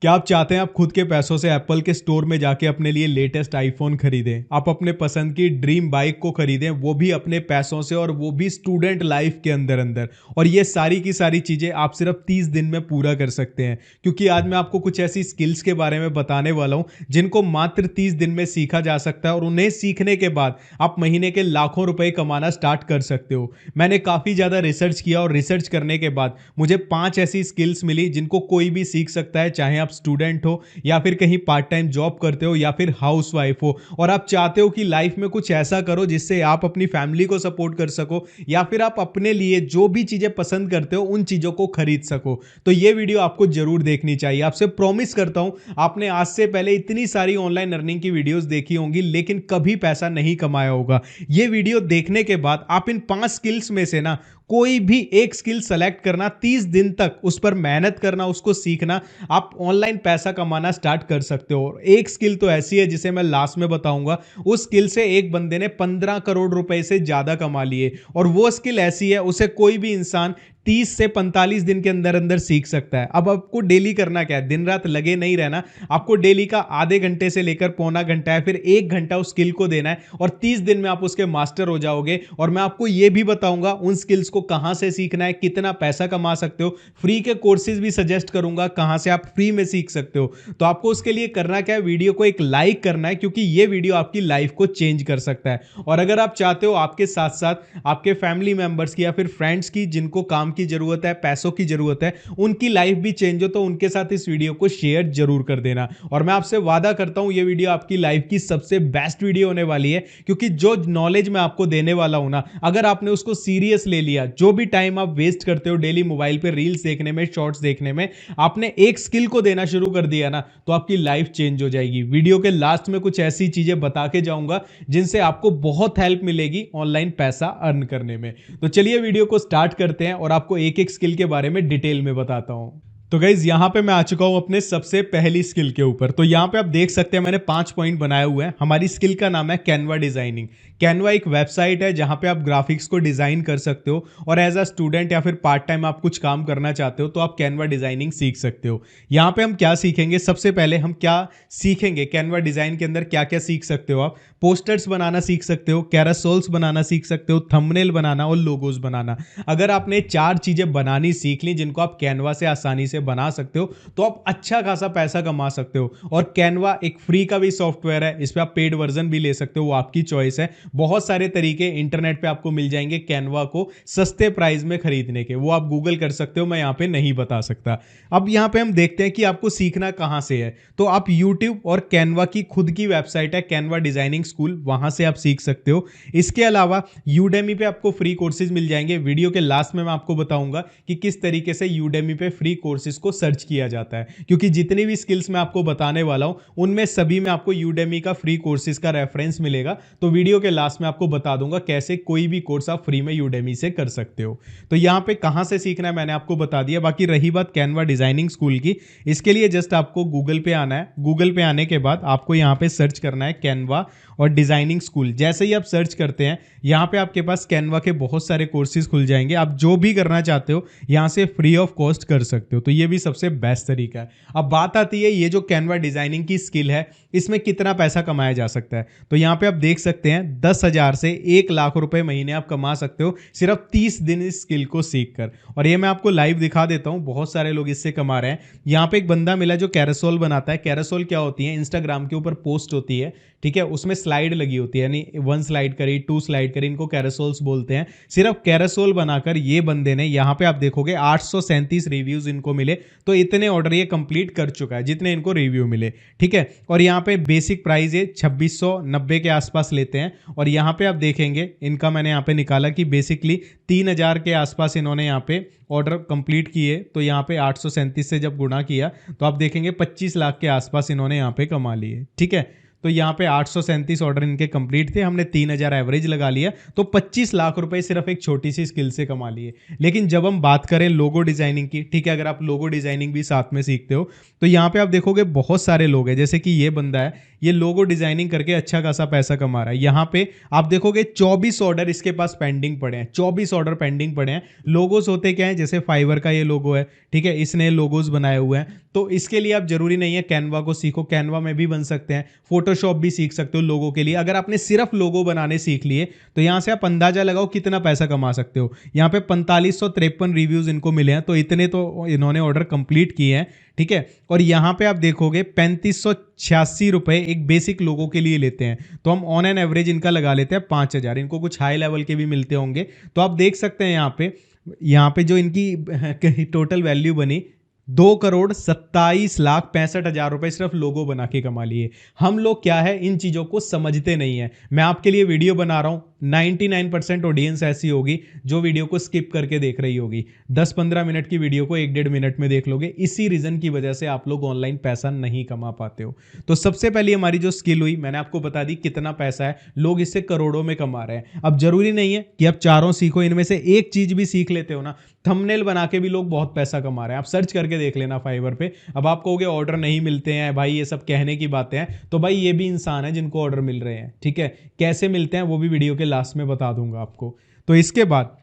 क्या आप चाहते हैं आप खुद के पैसों से एप्पल के स्टोर में जाके अपने लिए लेटेस्ट आईफोन खरीदें, आप अपने पसंद की ड्रीम बाइक को खरीदें, वो भी अपने पैसों से और वो भी स्टूडेंट लाइफ के अंदर अंदर। और ये सारी की सारी चीज़ें आप सिर्फ 30 दिन में पूरा कर सकते हैं, क्योंकि आज मैं आपको कुछ ऐसी स्किल्स के बारे में बताने वाला हूं जिनको मात्र 30 दिन में सीखा जा सकता है और उन्हें सीखने के बाद आप महीने के लाखों रुपए कमाना स्टार्ट कर सकते हो। मैंने काफ़ी ज़्यादा रिसर्च किया और रिसर्च करने के बाद मुझे 5 ऐसी स्किल्स मिली जिनको कोई भी सीख सकता है, चाहे आप स्टूडेंट हो या फिर कहीं पार्ट टाइम जॉब करते हो या फिर हाउसवाइफ हो और आप चाहते हो कि लाइफ में कुछ ऐसा करो जिससे आप अपनी फैमिली को सपोर्ट कर सको या फिर आप अपने लिए जो भी चीजें पसंद करते हो उन चीजों को खरीद सको। तो ये वीडियो आपको जरूर देखनी चाहिए। आपसे प्रॉमिस करता हूं आपने आज से पहले इतनी सारी ऑनलाइन अर्निंग की वीडियोस देखी होंगी लेकिन कभी पैसा नहीं कमाया होगा। ये वीडियो देखने के बाद आप इन 5 स्किल्स में से ना कोई भी एक स्किल सेलेक्ट करना, 30 दिन तक उस पर मेहनत करना, उसको सीखना, आप ऑनलाइन पैसा कमाना स्टार्ट कर सकते हो। एक स्किल तो ऐसी है जिसे मैं लास्ट में बताऊंगा, उस स्किल से एक बंदे ने 15 करोड़ रुपए से ज्यादा कमा लिए और वो स्किल ऐसी है उसे कोई भी इंसान 30 से 45 दिन के अंदर अंदर सीख सकता है। अब आपको डेली करना क्या है, दिन रात लगे नहीं रहना, आपको डेली का आधे घंटे से लेकर पौना घंटा है फिर 1 घंटा उस स्किल को देना है और 30 दिन में आप उसके मास्टर हो जाओगे। और मैं आपको यह भी बताऊंगा उन स्किल्स को कहां से सीखना है, कितना पैसा कमा सकते हो, फ्री के कोर्सेज भी सजेस्ट करूंगा कहां से आप फ्री में सीख सकते हो। तो आपको उसके लिए करना क्या है, वीडियो को एक लाइक करना है क्योंकि यह वीडियो आपकी लाइफ को चेंज कर सकता है। और अगर आप चाहते हो आपके साथ साथ आपके फैमिली मेंबर्स की या फिर फ्रेंड्स की जिनको काम की जरूरत है, पैसों की जरूरत है, उनकी लाइफ भी चेंज हो, तो उनके साथ इस वीडियो को शेयर जरूर कर देना। और मैं आपसे वादा करता हूं ये वीडियो आपकी लाइफ की सबसे बेस्ट वीडियो होने वाली है, क्योंकि जो नॉलेज मैं आपको देने वाला हूं ना, अगर आपने उसको सीरियस ले लिया, जो भी टाइम आप वेस्ट करते हो डेली मोबाइल पे रील्स देखने में, शॉर्ट्स देखने में, आपने एक स्किल को देना शुरू कर दिया ना, तो आपकी लाइफ चेंज हो जाएगी। वीडियो के लास्ट में कुछ ऐसी चीजें बता के जाऊंगा जिनसे आपको बहुत हेल्प मिलेगी ऑनलाइन पैसा अर्न करने में। तो चलिए वीडियो को स्टार्ट करते हैं और आपको एक एक स्किल के बारे में डिटेल में बताता हूं। तो गाइज यहां पे मैं आ चुका हूं अपने सबसे पहली स्किल के ऊपर। तो यहां पे आप देख सकते हैं मैंने 5 पॉइंट बनाए हुए हैं। हमारी स्किल का नाम है कैनवा डिजाइनिंग। कैनवा एक वेबसाइट है जहां पे आप ग्राफिक्स को डिजाइन कर सकते हो और एज अ स्टूडेंट या फिर पार्ट टाइम आप कुछ काम करना चाहते हो तो आप कैनवा डिजाइनिंग सीख सकते हो। यहां पे हम क्या सीखेंगे, सबसे पहले हम क्या सीखेंगे, कैनवा डिजाइन के अंदर क्या क्या सीख सकते हो आप। पोस्टर्स बनाना सीख सकते हो, कैरासोल्स बनाना सीख सकते हो, थंबनेल बनाना और लोगोज बनाना। अगर आपने 4 चीजें बनानी सीख ली जिनको आप कैनवा से आसानी से बना सकते हो तो आप अच्छा खासा पैसा कमा सकते हो। और कैनवा एक फ्री का भी सॉफ्टवेयर है, इस पे आप पेड वर्जन भी ले सकते हो, वो आपकी चॉइस है। बहुत सारे तरीके इंटरनेट पे आपको मिल जाएंगे कैनवा को सस्ते प्राइस में खरीदने के, वो आप गूगल कर सकते हो, मैं यहां पे नहीं बता सकता। अब यहां पे हम देखते हैं कि आपको सीखना कहां से है। तो आप यूट्यूब और कैनवा की खुद की वेबसाइट है कैनवा डिजाइनिंग स्कूल, वहां से आप सीख सकते हो। इसके अलावा यूडेमी पे आपको फ्री कोर्सेज मिल जाएंगे। वीडियो के लास्ट में मैं आपको बताऊंगा कि किस तरीके से यूडेमी पे फ्री कोर्सेज को सर्च किया जाता है, क्योंकि जितनी भी स्किल्स मैं आपको बताने वाला हूं उनमें सभी में आपको यूडेमी का फ्री कोर्सेज का रेफरेंस मिलेगा। तो वीडियो के लास्ट में आपको बता दूंगा कैसे कोई भी कोर्स आप फ्री में यूडेमी से कर सकते हो। तो यहां पे कहां से सीखना है मैंने आपको बता दिया। बाकी रही बात कैनवा डिजाइनिंग स्कूल की, इसके लिए जस्ट आपको गूगल पे आना है। गूगल पे आने के बाद आपको यहां पे सर्च करना है कैनवा और डिजाइनिंग स्कूल। जैसे ही आप सर्च करते हैं यहां पे आपके पास कैनवा के बहुत सारे कोर्सेज खुल जाएंगे। आप जो भी करना चाहते हो यहां से फ्री ऑफ कॉस्ट कर सकते हो, तो ये भी सबसे बेस्ट तरीका है। अब बात आती है ये जो कैनवा डिजाइनिंग की स्किल है इसमें कितना पैसा कमाया जा सकता है। तो यहां पे आप देख सकते हैं 10,000 से 1 लाख रुपए महीने आप कमा सकते हो सिर्फ 30 दिन इस स्किल को सीखकर। और ये मैं आपको लाइव दिखा देता हूं, बहुत सारे लोग इससे कमा रहे हैं। यहां पे एक बंदा मिला जो कैरासोल बनाता है। कैरासोल क्या होती है, इंस्टाग्राम के ऊपर पोस्ट होती है, ठीक है, उसमें स्लाइड लगी होती है, यानी 1 स्लाइड करी, 2 स्लाइड करी, इनको कैरासोल्स बोलते हैं। सिर्फ कैरासोल बनाकर ये बंदे ने, यहां पे आप देखोगे 837 रिव्यूज इनको मिले। तो इतने ऑर्डर ये कंप्लीट कर चुका है जितने इनको रिव्यू मिले, ठीक है। और यहां पे बेसिक प्राइस ये 2690 के आसपास लेते हैं। और यहां पे आप देखेंगे इनका मैंने यहां पे निकाला कि बेसिकली 3000 के आसपास इन्होंने यहां पे ऑर्डर कंप्लीट किए। तो यहां पे 837 से जब गुणा किया तो आप देखेंगे 25 लाख के आसपास इन्होंने यहां पे कमा लिए, ठीक है। तो यहाँ पे 837 ऑर्डर इनके कंप्लीट थे, हमने 3000 एवरेज लगा लिया, तो 25 लाख रुपए सिर्फ एक छोटी सी स्किल से कमा लिए। लेकिन जब हम बात करें लोगो डिजाइनिंग की, ठीक है, अगर आप लोगो डिजाइनिंग भी साथ में सीखते हो तो यहाँ पे आप देखोगे बहुत सारे लोग हैं, जैसे कि ये बंदा है, ये लोगो डिजाइनिंग करके अच्छा खासा पैसा कमा रहा है। यहाँ पे आप देखोगे 24 ऑर्डर इसके पास पेंडिंग पड़े हैं, 24 ऑर्डर पेंडिंग पड़े हैं। लोगोस होते क्या है, जैसे फाइवर का ये लोगो है, ठीक है, इसने लोगोस बनाए हुए हैं, तो इसके लिए आप जरूरी नहीं है कैनवा को सीखो, कैनवा में भी बन सकते हैं, फोटोशॉप भी सीख सकते हो लोगो के लिए। अगर आपने सिर्फ लोगो बनाने सीख लिए तो यहां से आप अंदाजा लगाओ कितना पैसा कमा सकते हो। यहाँ पे 4553 रिव्यूज इनको मिले हैं, तो इतने तो इन्होंने ऑर्डर कंप्लीट किए हैं, ठीक है। और यहां पे आप देखोगे 3586 रुपए एक बेसिक लोगो के लिए लेते हैं, तो हम ऑन एन एवरेज इनका लगा लेते हैं 5000। इनको कुछ हाई लेवल के भी मिलते होंगे, तो आप देख सकते हैं यहाँ पे जो इनकी टोटल वैल्यू बनी 2,27,65,हजार रुपए सिर्फ लोगो बना के कमा लिए। हम लोग क्या है, इन चीजों को समझते नहीं है। मैं आपके लिए वीडियो बना रहा हूं, 99% ऑडियंस ऐसी होगी जो वीडियो को स्किप करके देख रही होगी, 10-15 मिनट की वीडियो को 1-1.5 मिनट में देख लोगे। इसी रीजन की वजह से आप लोग ऑनलाइन पैसा नहीं कमा पाते हो। तो सबसे पहले हमारी जो स्किल हुई, मैंने आपको बता दी कितना पैसा है, लोग इससे करोड़ों में कमा रहे हैं। अब जरूरी नहीं है कि आप चारों सीखो, इनमें से एक चीज भी सीख लेते हो ना, थंबनेल बना के भी लोग बहुत पैसा कमा रहे हैं। आप सर्च करके देख लेना फाइवर पे। अब आप कहोगे ऑर्डर नहीं मिलते हैं भाई, ये सब कहने की बातें हैं, तो भाई ये भी इंसान है जिनको ऑर्डर मिल रहे हैं, ठीक है। कैसे मिलते हैं वो भी वीडियो के लास्ट में बता दूंगा आपको। तो इसके बाद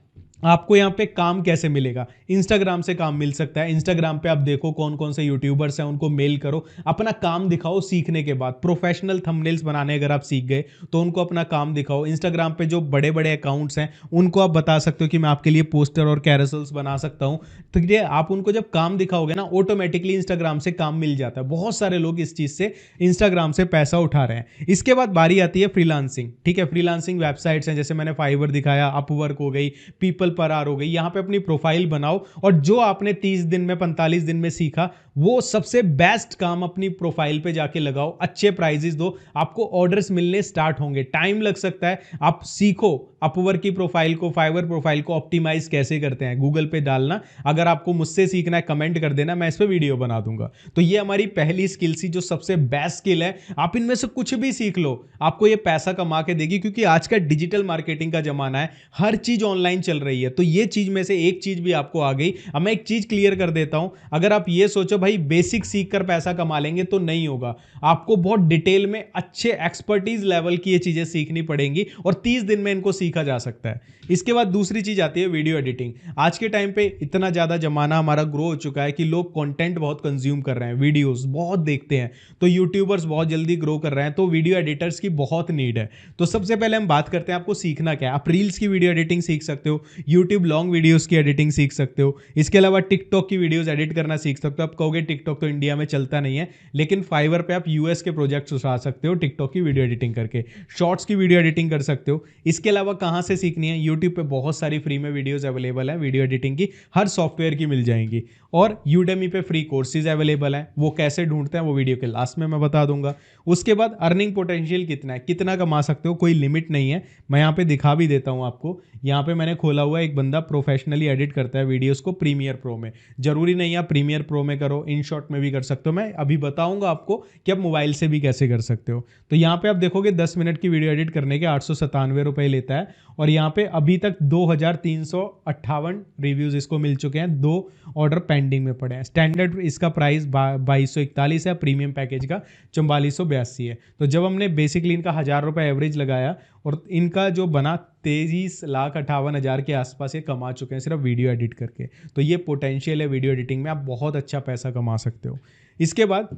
आपको यहाँ पे काम कैसे मिलेगा, इंस्टाग्राम से काम मिल सकता है। इंस्टाग्राम पे आप देखो कौन कौन से यूट्यूबर्स हैं, उनको मेल करो, अपना काम दिखाओ सीखने के बाद। प्रोफेशनल थंबनेल्स बनाने अगर आप सीख गए तो उनको अपना काम दिखाओ। इंस्टाग्राम पे जो बड़े बड़े अकाउंट्स हैं उनको आप बता सकते हो कि मैं आपके लिए पोस्टर और कैरोसेल्स बना सकता हूँ, तो ये आप उनको जब काम दिखाओगे ना, ऑटोमेटिकली इंस्टाग्राम से काम मिल जाता है। बहुत सारे लोग इस चीज से, इंस्टाग्राम से पैसा उठा रहे हैं। इसके बाद बारी आती है फ्रीलांसिंग, ठीक है। फ्रीलांसिंग वेबसाइट्स हैं, जैसे मैंने फाइवर दिखाया, अपवर्क हो गई, पीपल पर आर हो गई। यहां पे अपनी प्रोफाइल बनाओ और जो आपने 30 दिन में 45 दिन में सीखा वो सबसे बेस्ट काम अपनी प्रोफाइल पे जाके लगाओ, अच्छे प्राइजेस दो, आपको ऑर्डर्स मिलने स्टार्ट होंगे। टाइम लग सकता है, आप सीखो अपवर्क की प्रोफाइल को, फाइवर प्रोफाइल को ऑप्टिमाइज कैसे करते हैं, गूगल पे डालना। अगर आपको मुझसे सीखना है कमेंट कर देना, मैं इस पे वीडियो बना दूंगा। तो ये हमारी पहली स्किल थी जो सबसे बेस्ट स्किल है। आप इनमें से कुछ भी सीख लो, आपको ये पैसा कमा के देगी, क्योंकि आज का डिजिटल मार्केटिंग का जमाना है, हर चीज ऑनलाइन चल रही है। तो ये चीज में से एक चीज भी आपको आ गई। अब मैं एक चीज क्लियर कर देता हूं, अगर आप ये सोचो भाई बेसिक सीख कर पैसा कमा लेंगे, तो नहीं होगा। आपको बहुत डिटेल में अच्छे एक्सपर्टीज लेवल की ये चीजें सीखनी पड़ेंगी और 30 दिन में इनको सीखा जा सकता है। इसके बाद दूसरी चीज आती है वीडियो एडिटिंग। आज के टाइम पे इतना ज्यादा जमाना हमारा ग्रो हो चुका है कि लोग कंटेंट बहुत कंज्यूम कर रहे हैं, वीडियोस बहुत देखते हैं, तो यूट्यूबर्स बहुत जल्दी ग्रो कर रहे हैं, तो वीडियो एडिटर्स की बहुत नीड है। तो सबसे पहले हम बात करते हैं आपको सीखना क्या है। आप रील्स की वीडियो एडिटिंग सीख सकते हो, यूट्यूब लॉन्ग वीडियोस की एडिटिंग सीख सकते हो, इसके अलावा टिकटॉक की वीडियोस एडिट करना सीख सकते हो। आप कहोगे टिकटॉक तो इंडिया में चलता नहीं है, लेकिन फाइवर पे आप यूएस के प्रोजेक्ट्स उठा सकते हो टिकटॉक की वीडियो एडिटिंग करके, शॉर्ट्स की वीडियो एडिटिंग कर सकते हो। इसके अलावा कहां से सीखनी है, यूट्यूब पे बहुत सारी फ्री में वीडियोस अवेलेबल है वीडियो एडिटिंग की, हर सॉफ्टवेयर की मिल जाएंगी। और यूडेमी पे फ्री कोर्सेज अवेलेबल हैं, वो कैसे ढूंढते हैं वो वीडियो के लास्ट में मैं बता दूंगा। उसके बाद अर्निंग पोटेंशियल कितना है, कितना कमा सकते हो, कोई लिमिट नहीं है। मैं यहाँ पे दिखा भी देता हूँ आपको। यहाँ पे मैंने खोला हुआ है, एक बंदा प्रोफेशनली एडिट करता है वीडियोस को प्रीमियर प्रो में। जरूरी नहीं है प्रीमियर प्रो में करो, इन शॉर्ट में भी कर सकते हो। मैं अभी बताऊंगा आपको कि आप मोबाइल से भी कैसे कर सकते हो। तो यहाँ पे आप देखोगे 10 मिनट की वीडियो एडिट करने के 897 रुपए लेता है, और यहाँ पे अभी तक 2358 रिव्यूज इसको मिल चुके हैं, 2 ऑर्डर पेंडिंग में पड़े हैं। स्टैंडर्ड इसका प्राइस 2241 है, प्रीमियम पैकेज का 4482 है। तो जब हमने बेसिकली इनका 1000 रुपये एवरेज लगाया और इनका जो बना 23,58,000 के आसपास ये कमा चुके हैं सिर्फ वीडियो एडिट करके। तो ये पोटेंशियल है वीडियो एडिटिंग में, आप बहुत अच्छा पैसा कमा सकते हो। इसके बाद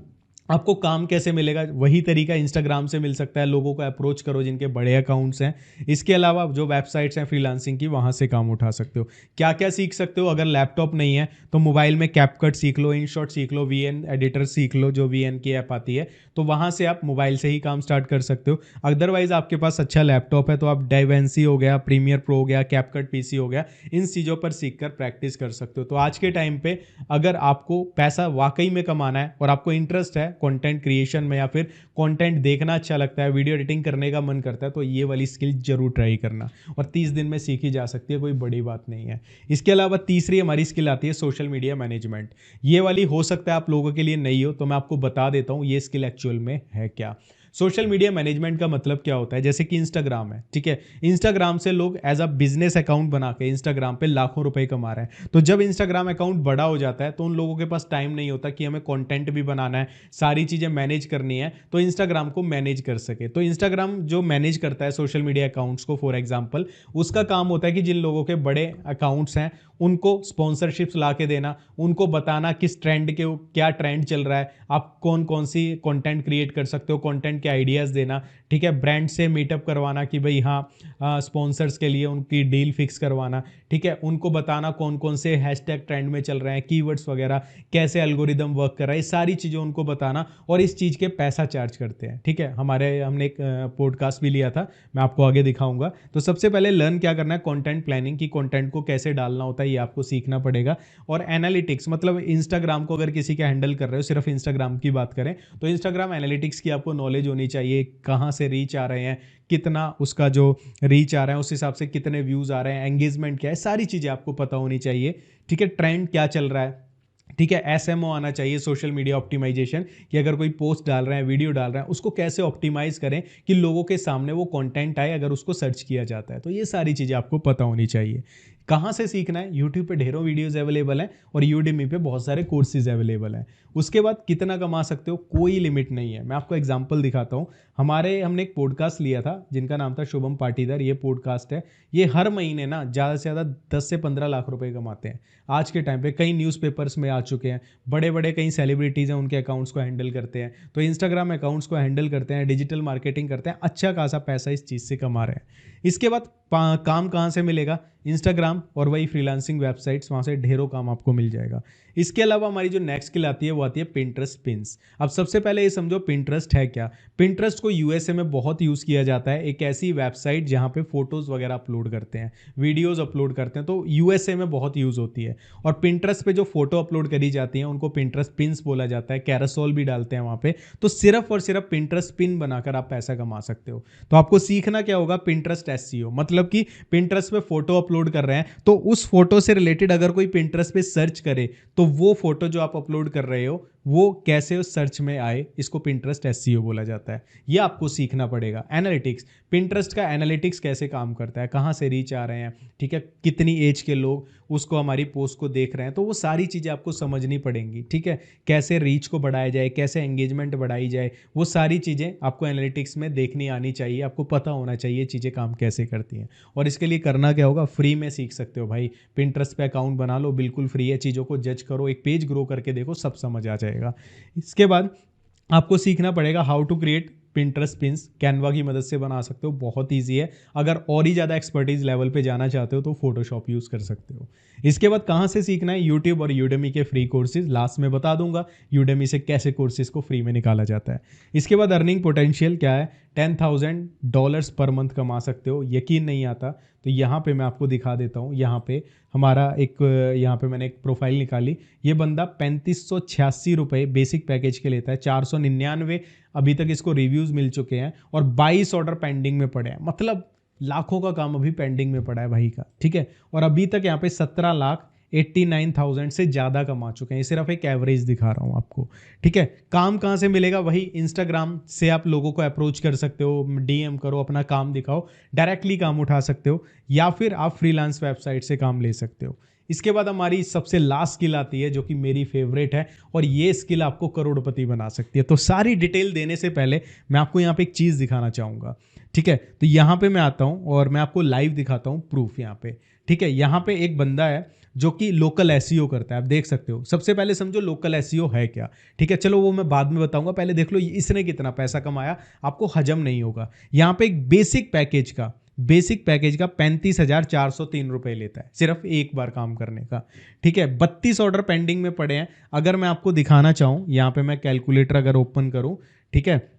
आपको काम कैसे मिलेगा, वही तरीका इंस्टाग्राम से मिल सकता है, लोगों को अप्रोच करो जिनके बड़े अकाउंट्स हैं। इसके अलावा जो वेबसाइट्स हैं फ्रीलांसिंग की, वहाँ से काम उठा सकते हो। क्या क्या सीख सकते हो, अगर लैपटॉप नहीं है तो मोबाइल में कैपकट सीख लो, इनशॉट सीख लो, वीएन एडिटर सीख लो, जो वीएन की ऐप आती है, तो वहाँ से आप मोबाइल से ही काम स्टार्ट कर सकते हो। अदरवाइज आपके पास अच्छा लैपटॉप है तो आप डाइवेंसी हो गया, प्रीमियर प्रो हो गया, कैपकट पीसी हो गया, इन चीज़ों पर सीख कर प्रैक्टिस कर सकते हो। तो आज के टाइम पे अगर आपको पैसा वाकई में कमाना है और आपको इंटरेस्ट है कंटेंट क्रिएशन में, या फिर कंटेंट देखना अच्छा लगता है, वीडियो एडिटिंग करने का मन करता है, तो ये वाली स्किल जरूर ट्राई करना, और 30 दिन में सीखी जा सकती है, कोई बड़ी बात नहीं है। इसके अलावा तीसरी हमारी स्किल आती है सोशल मीडिया मैनेजमेंट। ये वाली हो सकता है आप लोगों के लिए नई हो, तो मैं आपको बता देता हूँ ये स्किल एक्चुअल में है क्या। सोशल मीडिया मैनेजमेंट का मतलब क्या होता है, जैसे कि इंस्टाग्राम है, ठीक है, इंस्टाग्राम से लोग एज अ बिजनेस अकाउंट बना के इंस्टाग्राम पे लाखों रुपए कमा रहे हैं। तो जब इंस्टाग्राम अकाउंट बड़ा हो जाता है तो उन लोगों के पास टाइम नहीं होता कि हमें कंटेंट भी बनाना है, सारी चीजें मैनेज करनी है, तो इंस्टाग्राम को मैनेज कर सके। तो इंस्टाग्राम जो मैनेज करता है सोशल मीडिया अकाउंट्स को, फॉर एग्जांपल, उसका काम होता है कि जिन लोगों के बड़े अकाउंट्स हैं उनको स्पॉन्सरशिप्स ला के देना, उनको बताना किस ट्रेंड के क्या ट्रेंड चल रहा है, आप कौन कौन सी कंटेंट क्रिएट कर सकते हो, कंटेंट के आइडियाज़ देना, ठीक है, ब्रांड से मीटअप करवाना कि भाई हाँ स्पॉन्सर्स के लिए उनकी डील फिक्स करवाना, ठीक है, उनको बताना कौन कौन से हैशटैग ट्रेंड में चल रहे हैं, कीवर्ड्स वगैरह, कैसे एल्गोरिदम वर्क कर रहा है, ये सारी चीज़ें उनको बताना, और इस चीज़ के पैसा चार्ज करते हैं, ठीक है। हमने एक पॉडकास्ट भी लिया था, मैं आपको आगे दिखाऊंगा। तो सबसे पहले लर्न क्या करना है, कंटेंट प्लानिंग, की कंटेंट को कैसे डालना होता है ये आपको सीखना पड़ेगा। और एनालिटिक्स, मतलब इंस्टाग्राम को अगर किसी का हैंडल कर रहे हो, सिर्फ इंस्टाग्राम की बात करें तो इंस्टाग्राम एनालिटिक्स की आपको नॉलेज होनी चाहिए, कहाँ से रीच आ रहे हैं, कितना उसका जो रीच आ रहा है उस हिसाब से कितने व्यूज आ रहे हैं, एंगेजमेंट क्या है, सारी चीजें आपको पता होनी चाहिए, ठीक है, ट्रेंड क्या चल रहा है, ठीक है, एसएमओ आना चाहिए, सोशल मीडिया ऑप्टिमाइजेशन, कि अगर कोई पोस्ट डाल रहे हैं, वीडियो डाल रहे हैं, उसको कैसे ऑप्टिमाइज करें कि लोगों के सामने वो कंटेंट आए अगर उसको सर्च किया जाता है। तो ये सारी चीज़ें आपको पता होनी चाहिए। कहाँ से सीखना है, यूट्यूब पे ढेरों वीडियोस अवेलेबल हैं और यूडेमी पे बहुत सारे कोर्सेज अवेलेबल हैं। उसके बाद कितना कमा सकते हो, कोई लिमिट नहीं है। मैं आपको एग्जांपल दिखाता हूँ। हमने एक पॉडकास्ट लिया था जिनका नाम था शुभम पाटीदार, ये पॉडकास्ट है, ये हर महीने ना ज़्यादा से ज़्यादा 10 से 15 लाख रुपए कमाते हैं। आज के टाइम पे कई न्यूज़पेपर्स में आ चुके हैं, बड़े बड़े कई सेलिब्रिटीज़ हैं, उनके अकाउंट्स को हैंडल करते हैं, तो इंस्टाग्राम अकाउंट्स को हैंडल करते हैं, डिजिटल मार्केटिंग करते हैं, अच्छा खासा पैसा इस चीज़ से कमा रहे हैं। इसके बाद काम कहाँ से मिलेगा, इंस्टाग्राम और वही फ्रीलांसिंग वेबसाइट्स, वहाँ से ढेरों काम आपको मिल जाएगा। इसके अलावा हमारी जो नेक्स्ट स्किल आती है वो आती है पिंटरेस्ट पिन्स। अब सबसे पहले ये समझो पिंटरेस्ट है क्या। पिंटरेस्ट को यूएसए में बहुत यूज़ किया जाता है, एक ऐसी वेबसाइट जहाँ पे फोटोज़ वगैरह अपलोड करते हैं, वीडियोज़ अपलोड करते हैं, तो यूएसए में बहुत यूज़ होती है। और पिंटरेस्ट पे जो फोटो अपलोड करी जाती है उनको पिंटरेस्ट पिन्स बोला जाता है, कैरासोल भी डालते हैं वहाँ पे। तो सिर्फ और सिर्फ पिंटरेस्ट पिन बनाकर आप पैसा कमा सकते हो। तो आपको सीखना क्या होगा, पिंटरेस्ट एसईओ, मतलब कि पिंटरेस्ट पे फोटो अपलोड कर रहे हैं तो उस फोटो से रिलेटेड अगर कोई पिंटरेस्ट पे सर्च करे तो वो फोटो जो आप अपलोड कर रहे हो वो कैसे उस सर्च में आए, इसको पिंटरेस्ट एसईओ बोला जाता है। ये आपको सीखना पड़ेगा। एनालिटिक्स, पिंटरेस्ट का एनालिटिक्स कैसे काम करता है, कहाँ से रीच आ रहे हैं, ठीक है, कितनी एज के लोग उसको हमारी पोस्ट को देख रहे हैं, तो वो सारी चीज़ें आपको समझनी पड़ेंगी, ठीक है, कैसे रीच को बढ़ाया जाए, कैसे एंगेजमेंट बढ़ाई जाए, वो सारी चीज़ें आपको एनालिटिक्स में देखनी आनी चाहिए, आपको पता होना चाहिए चीज़ें काम कैसे करती हैं। और इसके लिए करना क्या होगा, फ्री में सीख सकते हो भाई। पिंटरेस्ट पे अकाउंट बना लो, बिल्कुल फ्री है, चीज़ों को जज करो, एक पेज ग्रो करके देखो, सब समझ आ जाएगा। इसके बाद आपको सीखना पड़ेगा how to create Pinterest pins, Canva की मदद से बना सकते हो, बहुत ईजी है। अगर और ही ज़्यादा एक्सपर्टीज लेवल पे जाना चाहते हो तो फोटोशॉप यूज़ कर सकते हो। इसके बाद कहाँ से सीखना है, यूट्यूब और यूडेमी के फ्री कोर्सेज, लास्ट में बता दूंगा यूडेमी से कैसे कोर्सेज को फ्री में निकाला जाता है। इसके बाद अर्निंग पोटेंशियल क्या है, $10,000 पर मंथ कमा सकते हो। यकीन नहीं आता तो यहाँ पे मैं आपको दिखा देता हूँ। यहाँ पे यहाँ पे मैंने एक प्रोफाइल निकाली, ये बंदा 3586 रुपये बेसिक पैकेज के लेता है, 499 अभी तक इसको रिव्यूज़ मिल चुके हैं और 22 ऑर्डर पेंडिंग में पड़े हैं, मतलब लाखों का काम अभी पेंडिंग में पड़ा है भाई का, ठीक है। और अभी तक यहाँ पे 17,89,000 से ज़्यादा कमा चुके हैं। ये सिर्फ एक एवरेज दिखा रहा हूँ आपको, ठीक है। काम कहाँ से मिलेगा, वही इंस्टाग्राम से आप लोगों को अप्रोच कर सकते हो, डीएम करो, अपना काम दिखाओ, डायरेक्टली काम उठा सकते हो, या फिर आप फ्रीलांस वेबसाइट से काम ले सकते हो। इसके बाद हमारी सबसे लास्ट स्किल आती है जो कि मेरी फेवरेट है, और ये स्किल आपको करोड़पति बना सकती है। तो सारी डिटेल देने से पहले मैं आपको यहाँ पे एक चीज़ दिखाना चाहूँगा, ठीक है। तो यहाँ पे मैं आता हूँ और मैं आपको लाइव दिखाता हूँ प्रूफ यहाँ पे, ठीक है। यहाँ पे एक बंदा है जो कि लोकल एसईओ करता है, आप देख सकते हो। सबसे पहले समझो लोकल एसईओ है क्या, ठीक है, चलो वो मैं बाद में बताऊंगा, पहले देख लो इसने कितना पैसा कमाया, आपको हजम नहीं होगा। यहाँ पे एक बेसिक पैकेज का 35,403 रुपए लेता है सिर्फ एक बार काम करने का, ठीक है। 32 ऑर्डर पेंडिंग में पड़े हैं। अगर मैं आपको दिखाना चाहूँ, यहाँ पे मैं कैलकुलेटर अगर ओपन करूँ, ठीक है,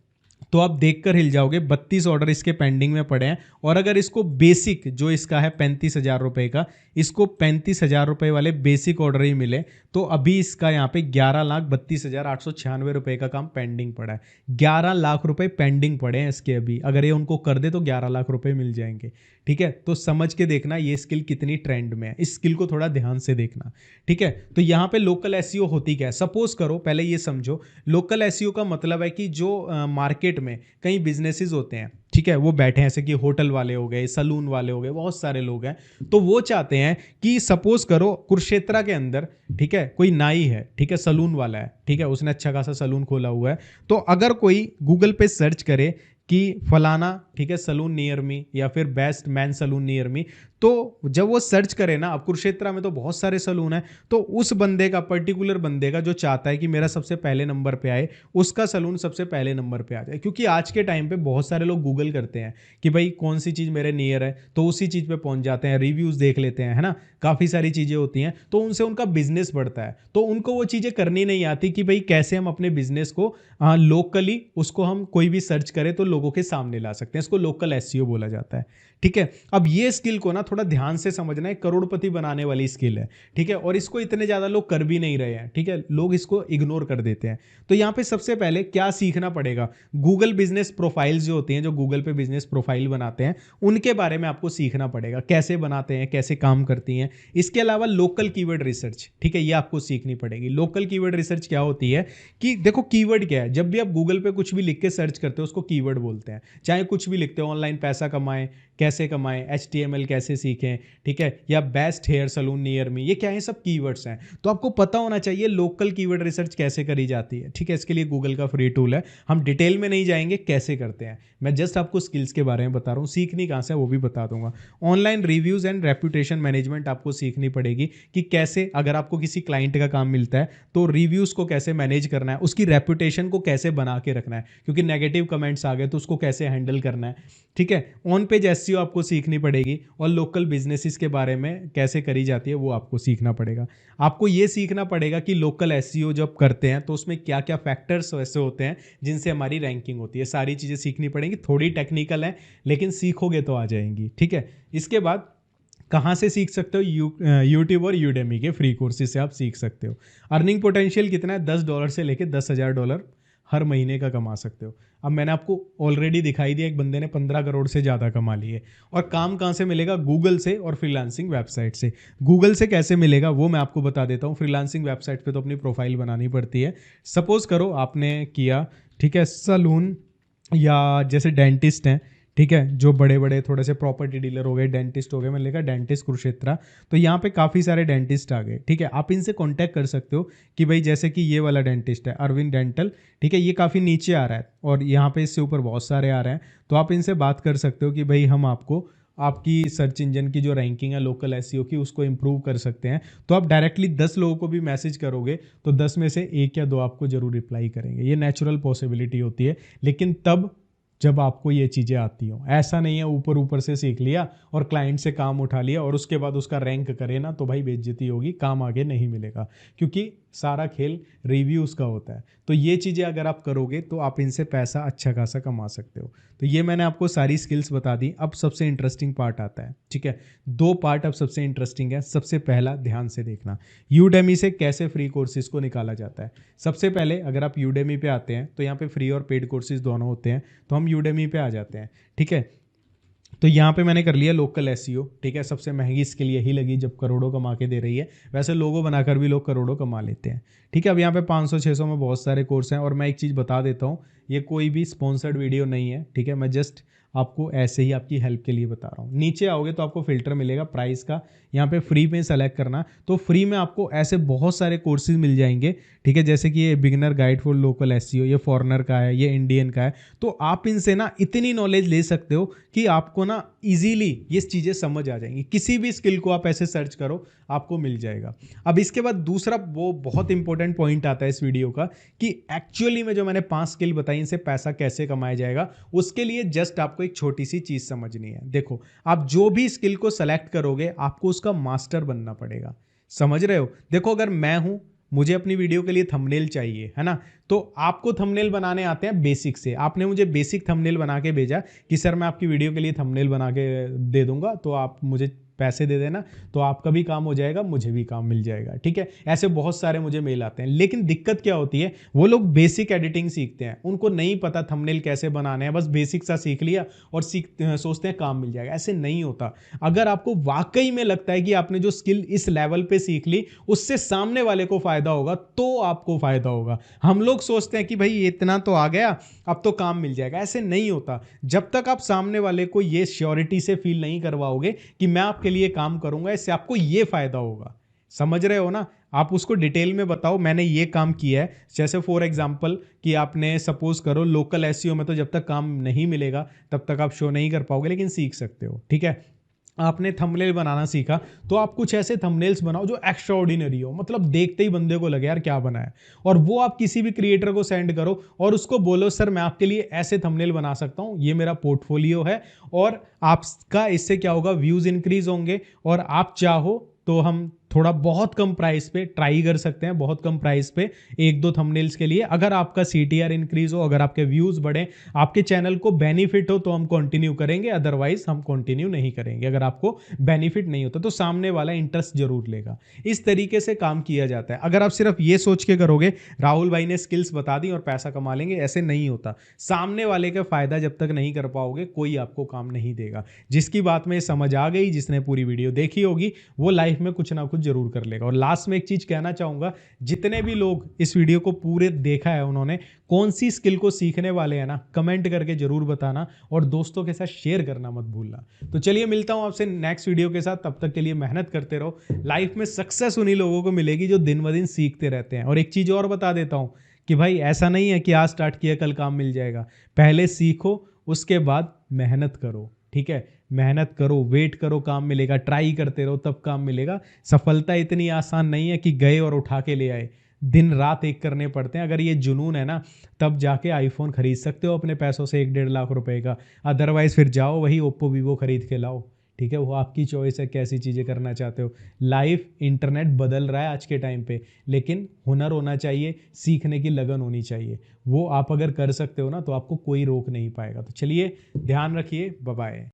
तो आप देखकर हिल जाओगे, 32 ऑर्डर इसके पेंडिंग में पड़े हैं। और अगर इसको बेसिक जो इसका है 35,000 रुपए का, इसको 35,000 रुपए वाले बेसिक ऑर्डर ही मिले तो अभी इसका यहाँ पे 11,32,896 रुपए का काम पेंडिंग पड़ा है। 11 लाख रुपए पेंडिंग पड़े हैं इसके अभी, अगर ये उनको कर दे तो 11 लाख रुपए मिल जाएंगे। ठीक है, तो समझ के देखना ये स्किल कितनी ट्रेंड में है, इस स्किल को थोड़ा ध्यान से देखना। ठीक है, तो यहाँ पे लोकल एसईओ होती क्या है, सपोज करो, पहले ये समझो, लोकल एसईओ का मतलब है कि जो मार्केट में कई बिजनेसेस होते हैं, ठीक है, वो बैठे हैं, जैसे कि होटल वाले हो गए, सलून वाले हो गए, बहुत सारे लोग हैं, तो वो चाहते हैं कि सपोज करो कुरुक्षेत्र के अंदर, ठीक है, कोई नाई है, ठीक है, सलून वाला है, ठीक है, उसने अच्छा खासा सलून खोला हुआ है, तो अगर कोई गूगल पे सर्च करे कि फलाना, ठीक है, सलून नियर मी, या फिर best man salon near me, तो जब वो सर्च करे ना, अब कुरुक्षेत्र में तो बहुत सारे सलून है, तो उस बंदे का, पर्टिकुलर बंदे का जो चाहता है कि मेरा सबसे पहले नंबर पे आए, उसका सलून सबसे पहले नंबर पे आ जाए, क्योंकि आज के टाइम पे बहुत सारे लोग गूगल करते हैं कि भाई कौन सी चीज़ मेरे नियर है, तो उसी चीज़ पे पहुंच जाते हैं, रिव्यूज़ देख लेते हैं, है ना, काफ़ी सारी चीज़ें होती हैं, तो उनसे उनका बिजनेस बढ़ता है, तो उनको वो चीज़ें करनी नहीं आती कि भाई कैसे हम अपने बिजनेस को लोकली, उसको हम कोई भी सर्च करें तो लोगों के सामने ला सकते हैं, इसको लोकल एसईओ बोला जाता है। ठीक है, अब ये स्किल को ना थोड़ा ध्यान से समझना है, करोड़पति बनाने वाली स्किल है। ठीक है, और इसको इतने ज्यादा लोग कर भी नहीं रहे हैं, ठीक है, लोग इसको इग्नोर कर देते हैं। तो यहाँ पे सबसे पहले क्या सीखना पड़ेगा, गूगल बिजनेस प्रोफाइल्स जो होती हैं, जो गूगल पे बिजनेस प्रोफाइल बनाते हैं, उनके बारे में आपको सीखना पड़ेगा, कैसे बनाते हैं, कैसे काम करती हैं। इसके अलावा लोकल कीवर्ड रिसर्च, ठीक है, ये आपको सीखनी पड़ेगी। लोकल कीवर्ड रिसर्च क्या होती है कि देखो कीवर्ड क्या है, जब भी आप गूगल पे कुछ भी लिख के सर्च करते हो उसको कीवर्ड बोलते हैं, चाहे कुछ भी लिखते हो, ऑनलाइन पैसा कमाएं, कैसे कमाएं, HTML कैसे सीखें, ठीक है, या best hair salon near me, ये क्या है, सब कीवर्ड्स हैं। तो आपको पता होना चाहिए लोकल कीवर्ड रिसर्च कैसे करी जाती है। ठीक है, इसके लिए गूगल का फ्री टूल है, हम डिटेल में नहीं जाएंगे कैसे करते हैं, मैं जस्ट आपको स्किल्स के बारे में बता रहा हूँ, सीखनी कहाँ से है वो भी बता दूंगा। Online reviews and reputation management आपको सीखनी पड़ेगी कि कैसे, अगर आपको किसी क्लाइंट का काम मिलता है तो रिव्यूज को कैसे मैनेज करना है, उसकी रेपुटेशन को कैसे बना के रखना है, क्योंकि नेगेटिव कमेंट्स आ गए तो उसको कैसे हैंडल करना है। ठीक है, ऑन पेज एसईओ आपको सीखनी पड़ेगी, और लोकल बिजनेसेस के बारे में कैसे करी जाती है वो आपको सीखना पड़ेगा। आपको ये सीखना पड़ेगा कि लोकल एसईओ जब करते हैं तो उसमें क्या क्या फैक्टर्स वैसे होते हैं जिनसे हमारी रैंकिंग होती है, सारी चीज़ें सीखनी पड़ेंगी, थोड़ी टेक्निकल है लेकिन सीखोगे तो आ जाएंगी। ठीक है, इसके बाद कहाँ से सीख सकते हो, यूट्यूब और यूडेमी के फ्री कोर्सेज से आप सीख सकते हो। अर्निंग पोटेंशियल कितना है, $10 से लेके $10,000 हर महीने का कमा सकते हो। अब मैंने आपको ऑलरेडी दिखाई दिया, एक बंदे ने 15 करोड़ से ज़्यादा कमा लिए। और काम कहाँ से मिलेगा, गूगल से और फ्रीलांसिंग वेबसाइट से। गूगल से कैसे मिलेगा वो मैं आपको बता देता हूँ, फ्रीलांसिंग वेबसाइट पे तो अपनी प्रोफाइल बनानी पड़ती है। सपोज करो आपने किया, ठीक है, सलून, या जैसे डेंटिस्ट हैं, ठीक है, जो बड़े बड़े थोड़े से प्रॉपर्टी डीलर हो गए, डेंटिस्ट हो गए, मैंने लिखा डेंटिस्ट कुरुक्षेत्र, तो यहाँ पे काफ़ी सारे डेंटिस्ट आ गए। ठीक है, आप इनसे कांटेक्ट कर सकते हो कि भाई जैसे कि ये वाला डेंटिस्ट है अरविंद डेंटल, ठीक है, ये काफ़ी नीचे आ रहा है और यहाँ पे इससे ऊपर बहुत सारे आ रहे हैं, तो आप इनसे बात कर सकते हो कि भाई हम आपको आपकी सर्च इंजन की जो रैंकिंग है लोकल एसईओ की उसको इंप्रूव कर सकते हैं। तो आप डायरेक्टली 10 लोगों को भी मैसेज करोगे तो 10 में से 1 या 2 आपको जरूर रिप्लाई करेंगे, ये नेचुरल पॉसिबिलिटी होती है, लेकिन तब जब आपको ये चीज़ें आती हो। ऐसा नहीं है ऊपर ऊपर से सीख लिया और क्लाइंट से काम उठा लिया और उसके बाद उसका रैंक करे ना तो भाई बेइज्जती होगी, काम आगे नहीं मिलेगा, क्योंकि सारा खेल रिव्यूज़ का होता है। तो ये चीज़ें अगर आप करोगे तो आप इनसे पैसा अच्छा खासा कमा सकते हो। तो ये मैंने आपको सारी स्किल्स बता दी। अब सबसे इंटरेस्टिंग पार्ट आता है, ठीक है, 2 पार्ट अब सबसे इंटरेस्टिंग है। सबसे पहला ध्यान से देखना, यूडेमी से कैसे फ्री कोर्सेज को निकाला जाता है। सबसे पहले अगर आप यूडेमी पे आते हैं तो यहाँ पे फ्री और पेड कोर्सेज दोनों होते हैं, तो हम यूडेमी पे आ जाते हैं। ठीक है, तो यहाँ पे मैंने कर लिया लोकल एसईओ, ठीक है, सबसे महंगी स्किल यही लगी जब करोड़ों कमा के दे रही है। वैसे लोगो बनाकर भी लोग करोड़ों कमा लेते हैं। ठीक है, अब यहाँ पे 500-600 में बहुत सारे कोर्स हैं, और मैं एक चीज़ बता देता हूँ, ये कोई भी स्पॉन्सर्ड वीडियो नहीं है, ठीक है, मैं जस्ट आपको ऐसे ही आपकी हेल्प के लिए बता रहा हूँ। नीचे आओगे तो आपको फिल्टर मिलेगा प्राइस का, यहाँ पे फ्री में सेलेक्ट करना, तो फ्री में आपको ऐसे बहुत सारे कोर्सेज मिल जाएंगे। ठीक है, जैसे कि ये beginner guide for local SEO, ये फॉरेनर का है, ये इंडियन का है, तो आप इनसे ना इतनी नॉलेज ले सकते हो कि आपको ना इजीली ये चीज़ें समझ आ जाएंगी। किसी भी स्किल को आप ऐसे सर्च करो आपको मिल जाएगा। अब इसके बाद दूसरा वो बहुत इंपॉर्टेंट पॉइंट आता है इस वीडियो का कि एक्चुअली में जो मैंने 5 स्किल बताई इनसे पैसा कैसे कमाया जाएगा, उसके लिए जस्ट आपको एक छोटी सी चीज़ समझनी है। देखो, आप जो भी स्किल को सेलेक्ट करोगे आपको उसका मास्टर बनना पड़ेगा, समझ रहे हो। देखो, अगर मैं हूं, मुझे अपनी वीडियो के लिए थंबनेल चाहिए, है ना, तो आपको थंबनेल बनाने आते हैं बेसिक से। आपने मुझे बेसिक थंबनेल बना के भेजा कि सर मैं आपकी वीडियो के लिए थंबनेल बना के दे दूंगा, तो आप मुझे पैसे दे देना, तो आपका भी काम हो जाएगा, मुझे भी काम मिल जाएगा, ठीक है। ऐसे बहुत सारे मुझे मेल आते हैं, लेकिन दिक्कत क्या होती है, वो लोग बेसिक एडिटिंग सीखते हैं, उनको नहीं पता थंबनेल कैसे बनाने हैं, बस बेसिक सा सीख लिया और सोचते हैं काम मिल जाएगा। ऐसे नहीं होता। अगर आपको वाकई में लगता है कि आपने जो स्किल इस लेवल पे सीख ली उससे सामने वाले को फायदा होगा, तो आपको फायदा होगा। हम लोग सोचते हैं कि भाई इतना तो आ गया, अब तो काम मिल जाएगा। ऐसे नहीं होता। जब तक आप सामने वाले को ये श्योरिटी से फील नहीं करवाओगे कि मैं आपके लिए काम करूंगा, इससे आपको ये फायदा होगा। समझ रहे हो ना? आप उसको डिटेल में बताओ मैंने ये काम किया है। जैसे फॉर एग्जांपल कि आपने सपोज करो लोकल एसईओ में तो जब तक काम नहीं मिलेगा तब तक आप शो नहीं कर पाओगे, लेकिन सीख सकते हो, ठीक है। आपने थंबनेल बनाना सीखा, तो आप कुछ ऐसे थंबनेल्स बनाओ जो एक्स्ट्रा ऑर्डिनरी हो, मतलब देखते ही बंदे को लगे यार क्या बना है, और वो आप किसी भी क्रिएटर को सेंड करो और उसको बोलो सर मैं आपके लिए ऐसे थंबनेल बना सकता हूँ, ये मेरा पोर्टफोलियो है, और आपका इससे क्या होगा, व्यूज इंक्रीज होंगे, और आप चाहो तो हम थोड़ा बहुत कम प्राइस पे ट्राई कर सकते हैं, बहुत कम प्राइस पे एक दो थंबनेल्स के लिए। अगर आपका सीटीआर इंक्रीज हो, अगर आपके व्यूज बढ़े, आपके चैनल को बेनिफिट हो, तो हम कंटिन्यू करेंगे, अदरवाइज हम कंटिन्यू नहीं करेंगे। अगर आपको बेनिफिट नहीं होता तो सामने वाला इंटरेस्ट जरूर लेगा। इस तरीके से काम किया जाता है। अगर आप सिर्फ ये सोच के करोगे राहुल भाई ने स्किल्स बता दी और पैसा कमा लेंगे, ऐसे नहीं होता। सामने वाले का फायदा जब तक नहीं कर पाओगे कोई आपको काम नहीं देगा। जिसकी बात में समझ आ गई, जिसने पूरी वीडियो देखी होगी, वो लाइफ में कुछ ना कुछ जरूर कर लेगा। और लास्ट में एक चीज कहना चाहूंगा, जितने भी लोग इस वीडियो को पूरे देखा है उन्होंने कौन सी स्किल को सीखने वाले हैं ना, कमेंट करके जरूर बताना और दोस्तों के साथ शेयर करना मत भूलना। तो चलिए मिलता हूं आपसे नेक्स्ट वीडियो के साथ, तब तक के लिए मेहनत करते रहो। लाइफ में सक्सेस उन्हीं लोगों को मिलेगी जो दिन ब दिन सीखते रहते हैं। और एक चीज और बता देता हूं कि भाई ऐसा नहीं है कि आज स्टार्ट किया कल काम मिल जाएगा। पहले सीखो, उसके बाद मेहनत करो, ठीक है। मेहनत करो, वेट करो, काम मिलेगा, ट्राई करते रहो, तब काम मिलेगा। सफलता इतनी आसान नहीं है कि गए और उठा के ले आए, दिन रात एक करने पड़ते हैं। अगर ये जुनून है ना, तब जाके आईफोन खरीद सकते हो अपने पैसों से 1-1.5 लाख रुपए का। अदरवाइज फिर जाओ वही ओप्पो वीवो खरीद के लाओ, ठीक है। वो आपकी चॉइस है कैसी चीज़ें करना चाहते हो। लाइफ इंटरनेट बदल रहा है आज के टाइम पे, लेकिन हुनर होना चाहिए, सीखने की लगन होनी चाहिए। वो आप अगर कर सकते हो ना, तो आपको कोई रोक नहीं पाएगा। तो चलिए ध्यान रखिए, बाय बाय।